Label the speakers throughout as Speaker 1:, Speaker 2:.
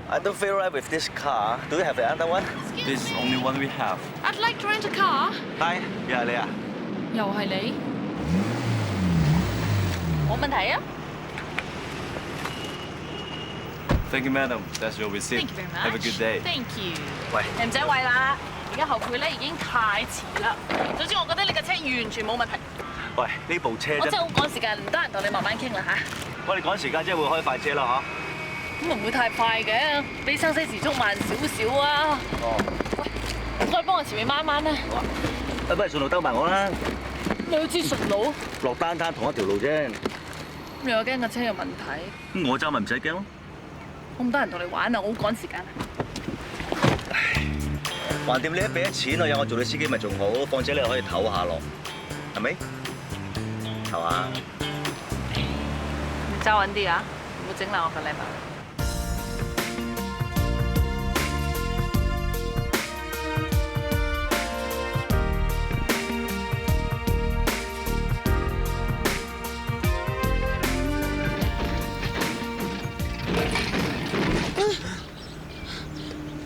Speaker 1: I don't feel right with this car. Do you have another one?
Speaker 2: This is only one we have.
Speaker 3: I'd like to rent a car。
Speaker 1: Hi，又係你啊？
Speaker 3: 又係你？冇問題啊。
Speaker 2: Thank you, madam. That's your receipt.
Speaker 3: Thank you very much.
Speaker 2: Have a good day.
Speaker 3: Thank you。
Speaker 1: 喂，
Speaker 3: 你唔使喂啦，而家後悔咧已經太遲啦。總之我覺得你架車完全冇問題。
Speaker 1: 喂，呢部車真……
Speaker 3: 我真係好趕時間，唔得閒同你慢慢傾啦嚇。
Speaker 1: 我哋趕時間即係會開快車啦，
Speaker 3: 咁唔會太快嘅，比生死時速慢少少啊。
Speaker 1: 哦。
Speaker 3: 喂，唔該幫我前面掹一掹啦。
Speaker 1: 好啊。不如順路兜埋我啦。
Speaker 3: 你要知順路？
Speaker 1: 落單攤同一條路啫。
Speaker 3: 你又驚架車有問題？
Speaker 1: 咁我走咪唔使驚咯。
Speaker 3: 我唔得閒同你玩啊，我好趕時間。
Speaker 1: 橫掂你都俾咗錢我，有我做你司機咪仲好，況且你又可以唞下咯，係咪？係嘛？
Speaker 3: 你揸穩啲啊，唔好整爛我個禮物。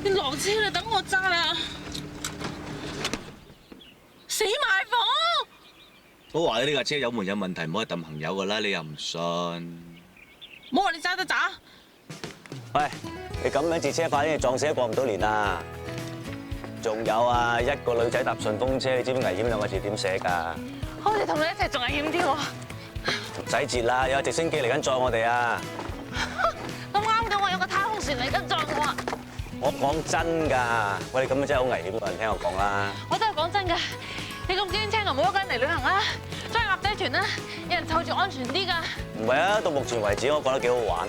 Speaker 3: 你落車啦，等我揸啦！死埋房！
Speaker 1: 我話你呢架車油門有問題，唔可以揼朋友噶啦，你又唔信？
Speaker 3: 冇話你揸得渣。
Speaker 4: 喂，你咁樣截車快啲，撞死都過唔到年啦！仲有啊，一個女仔搭順風車，你知唔知危險兩個字點寫㗎？
Speaker 3: 好似同你一齊仲危險啲喎。
Speaker 4: 唔使截啦，有直升機嚟緊載我哋啊！
Speaker 3: 咁啱到我有個太空船嚟緊載我啊！
Speaker 4: 我講真㗎，喂，你咁樣真係好危險，冇人聽我講啦。
Speaker 3: 我真係講真㗎，你咁驚青就冇一個人嚟旅行啦，再鴨仔團啦，有人湊住安全啲㗎。
Speaker 4: 唔係啊，到目前為止我覺得幾好玩。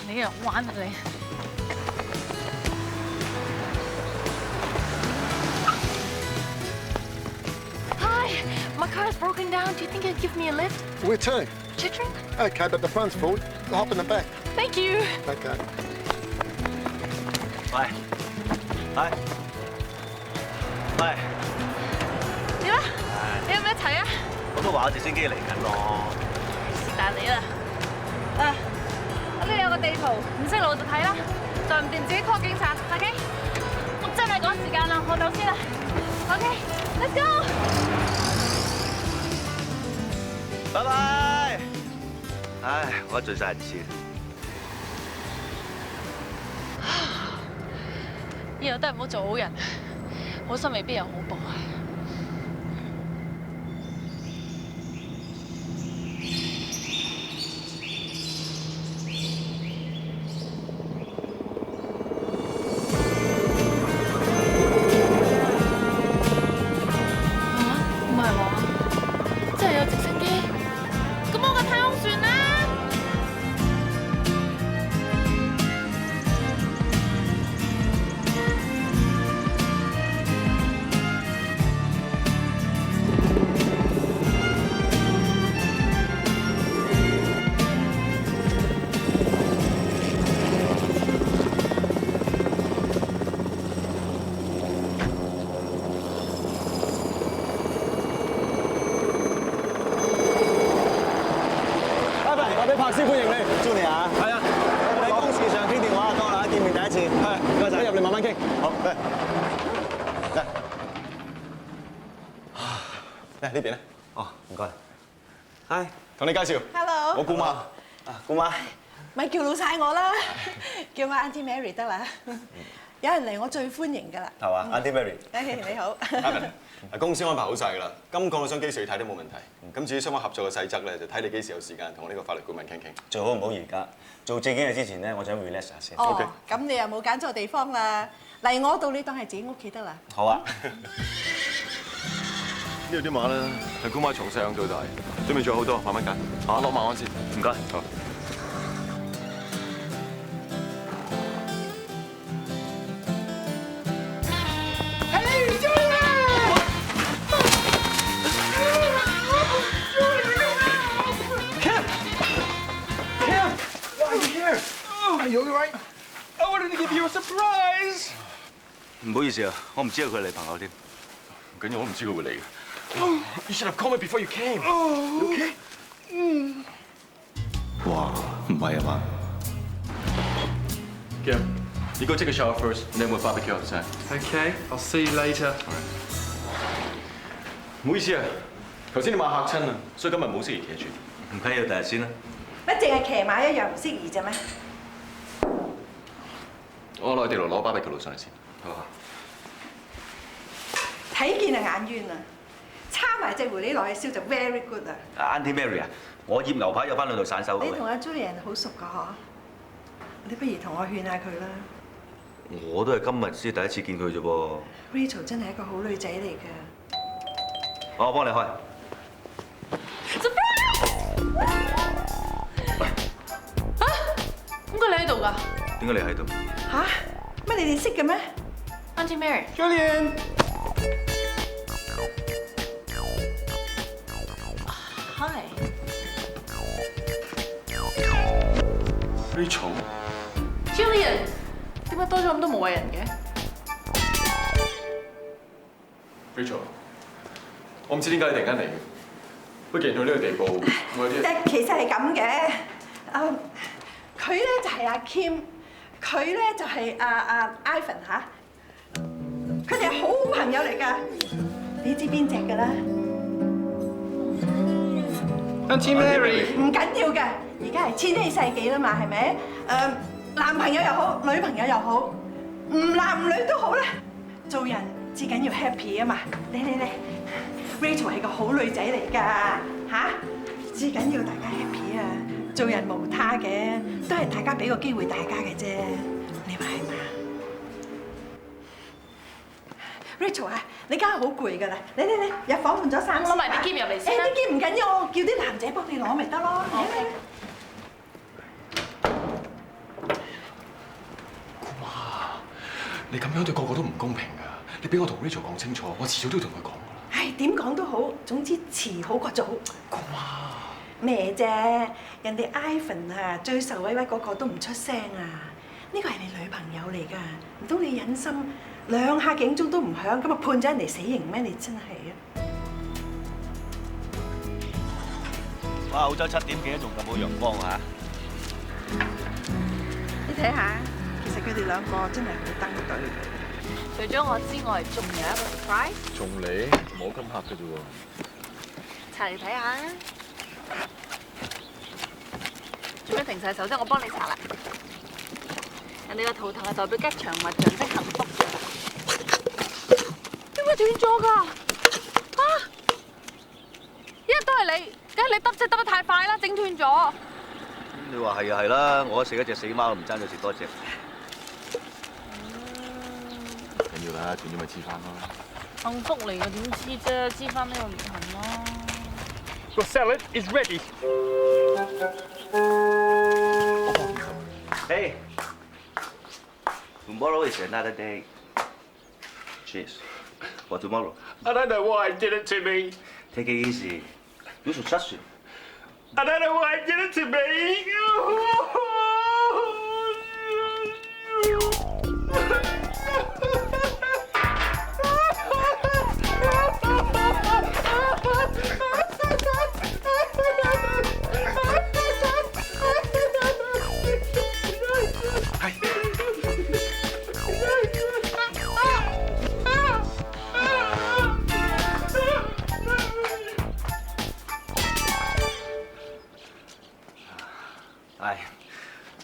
Speaker 3: 你又好玩啊你！ My car is broken down. Do you think you'd give me a lift?
Speaker 5: Where to?
Speaker 3: Chittering?
Speaker 5: Okay, but the front's full. I'll hop in the back.
Speaker 3: Thank you.
Speaker 5: Okay.
Speaker 1: 喂，係，喂，
Speaker 3: 點啊？你有冇一齊啊？
Speaker 1: 我都話有直升機嚟緊咯。
Speaker 3: 是但你啦。啊，呢度有個地圖，唔識路就睇啦。再唔掂自己 call 警察 ，OK？ 我真係趕時間啦，我走先啦。OK，let's go。
Speaker 1: 拜拜。唉，我盡晒人事。
Speaker 3: 以後都係唔好做好人，好心未必有好報啊！唔係喎，真係有直升機，咁我個太空船咧？
Speaker 4: 我俾柏師歡迎你 ，Junior 啊！係啊，喺公事上傾電話多啦，見面第一次。係，唔該晒，入嚟慢慢傾。好，嚟，嚟呢邊咧。哦，唔該。Hi，同你介紹。
Speaker 6: Hello。
Speaker 4: 我姑媽。啊，姑媽。
Speaker 6: 咪叫老晒我啦，叫我 Auntie Mary 得啦。有人嚟我最歡迎㗎啦。
Speaker 4: 係嘛，Auntie Mary。
Speaker 6: 誒，你好。
Speaker 7: 公司安排好晒㗎啦，今個我想幾時去睇都冇問題。咁至於雙方合作嘅細則咧，就睇你幾時有時間同我呢個法律顧問傾傾。
Speaker 4: 最好唔好而家做正經嘢之前咧，我想 relax 下先。
Speaker 6: 哦，咁你又冇揀錯地方啦。嚟我度你當係自己屋企得啦。
Speaker 4: 好啊。
Speaker 7: 呢度啲馬咧係姑媽從細養到大，準備咗好多，慢慢揀。我攞馬鞍先，唔該。好。
Speaker 5: Are you all right? I wanted to give you a surprise.
Speaker 1: 唔好意思啊，我唔知道佢係你朋友添。
Speaker 7: 唔緊要，我唔知佢會嚟嘅。
Speaker 5: You should have called me before you came. You okay?
Speaker 7: 哇，唔係啊嘛？Kim， You go take a shower first, and then we'll barbecue outside.
Speaker 5: Okay, I'll see you later.
Speaker 7: 唔好意思啊，頭先你馬嚇親啊，所以今日冇適宜騎住。
Speaker 1: 唔緊要，第日先啦。
Speaker 6: 乜淨係騎馬一樣唔適宜啫咩？
Speaker 7: 我落地爐攞 barbecue 爐上嚟先，好啊。
Speaker 6: 睇見就眼冤啊！叉埋隻狐狸落去燒就 very good 啊！
Speaker 1: Auntie Mary 啊，我醃牛排有翻兩度散手嘅。
Speaker 6: 你同阿 Julian 好熟噶嗬？你不如同我勸下佢啦。
Speaker 1: 我都係今日先第一次見佢啫噃。
Speaker 6: Rachel 真係一個好女仔嚟㗎。
Speaker 1: 我幫你開。
Speaker 3: 點解你喺度㗎
Speaker 1: 點解你喺度？
Speaker 6: 吓？乜你哋識嘅咩
Speaker 3: ？Auntie Mary。
Speaker 5: Julian.
Speaker 3: Hi。
Speaker 7: Rachel。
Speaker 3: Julian，點解多咗咁多無謂人嘅？
Speaker 7: Rachel，我唔知點解你突然間嚟嘅，不過既然到呢個地步，我有啲……
Speaker 6: 其實係咁嘅，佢咧就係阿 Kim， 佢咧就係阿 Ivan 嚇，佢哋係好好朋友嚟㗎，你知邊隻㗎啦？
Speaker 5: Auntie Mary.
Speaker 6: 唔緊要嘅，而家係千禧世紀啦嘛，係咪？男朋友又好，女朋友又好，唔男唔女都好啦。做人至緊要 happy 啊嘛！嚟 ，Rachel 係個好女仔嚟㗎嚇，至緊要大家 happy 啊！做人無他嘅，都係大家俾個機會大家嘅啫。你話係嘛 ？Rachel 啊，你梗係好攰㗎啦！嚟，入房換咗衫。
Speaker 3: 攞埋啲篋入嚟先啦。
Speaker 6: 啲篋唔緊要，我叫啲男仔幫你攞咪得咯。
Speaker 7: 你咁樣對個個都唔公平㗎！你俾我同 Rachel 講清楚，我遲早都要同佢講㗎啦。
Speaker 6: 唉，點講都好，總之遲好過早。
Speaker 7: 姑媽，
Speaker 6: 咩啫？人哋 Ivan 啊，最受委屈嗰個都唔出聲啊！呢個係你女朋友嚟㗎，唔通你忍心兩下警鐘都唔響，咁啊判咗人哋死刑咩？你真係啊！
Speaker 1: 哇！澳洲7點幾都仲咁好陽光啊！
Speaker 6: 你睇下，其實佢哋兩個真係好登對。
Speaker 3: 除咗我之外，仲有一個 surprise。
Speaker 7: 仲你冇咁客嘅啫喎。
Speaker 3: 搽嚟睇下。做咩停晒手啫？我幫你搽啦。人哋個圖騰係代表吉祥物，象徵幸福㗎。點解斷咗㗎？啊！一日都係你，梗係你揼得太快啦，整斷咗。
Speaker 1: 你話係就係啦，我食一隻死貓都唔爭到食多隻。
Speaker 7: 緊要啦，斷咗咪黐翻咯。
Speaker 3: 幸福嚟嘅點黐啫？黐翻呢個裂痕咯。
Speaker 5: Your salad is ready.
Speaker 1: Hey, tomorrow is another day. Cheers for tomorrow.
Speaker 5: I don't know why it did it to me.
Speaker 1: Take it easy. You should trust me.
Speaker 5: I don't know why it did it to me.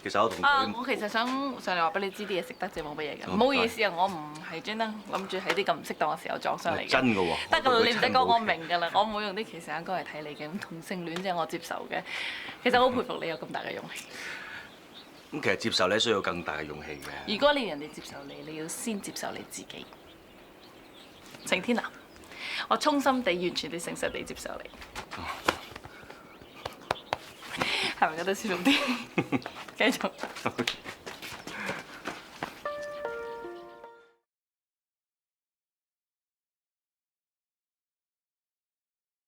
Speaker 1: 其實我同佢
Speaker 3: 我其實想上嚟話俾你知啲嘢食得啫，冇乜嘢嘅。唔好意思啊，我唔係專登諗住喺啲咁唔適當嘅時候撞上嚟嘅。
Speaker 1: 真嘅喎。
Speaker 3: 得㗎啦，你唔使講，我明㗎啦。我唔會用啲歧視眼光嚟睇你嘅。咁同性戀即係我接受嘅。其實我好佩服你有咁大嘅勇氣。
Speaker 1: 咁其實接受你需要更大嘅勇氣嘅。
Speaker 3: 如果你要人哋接受你，你要先接受你自己。晴天啊，我衷心地、完全地、誠實地接受你。係咪覺得舒服啲？繼續。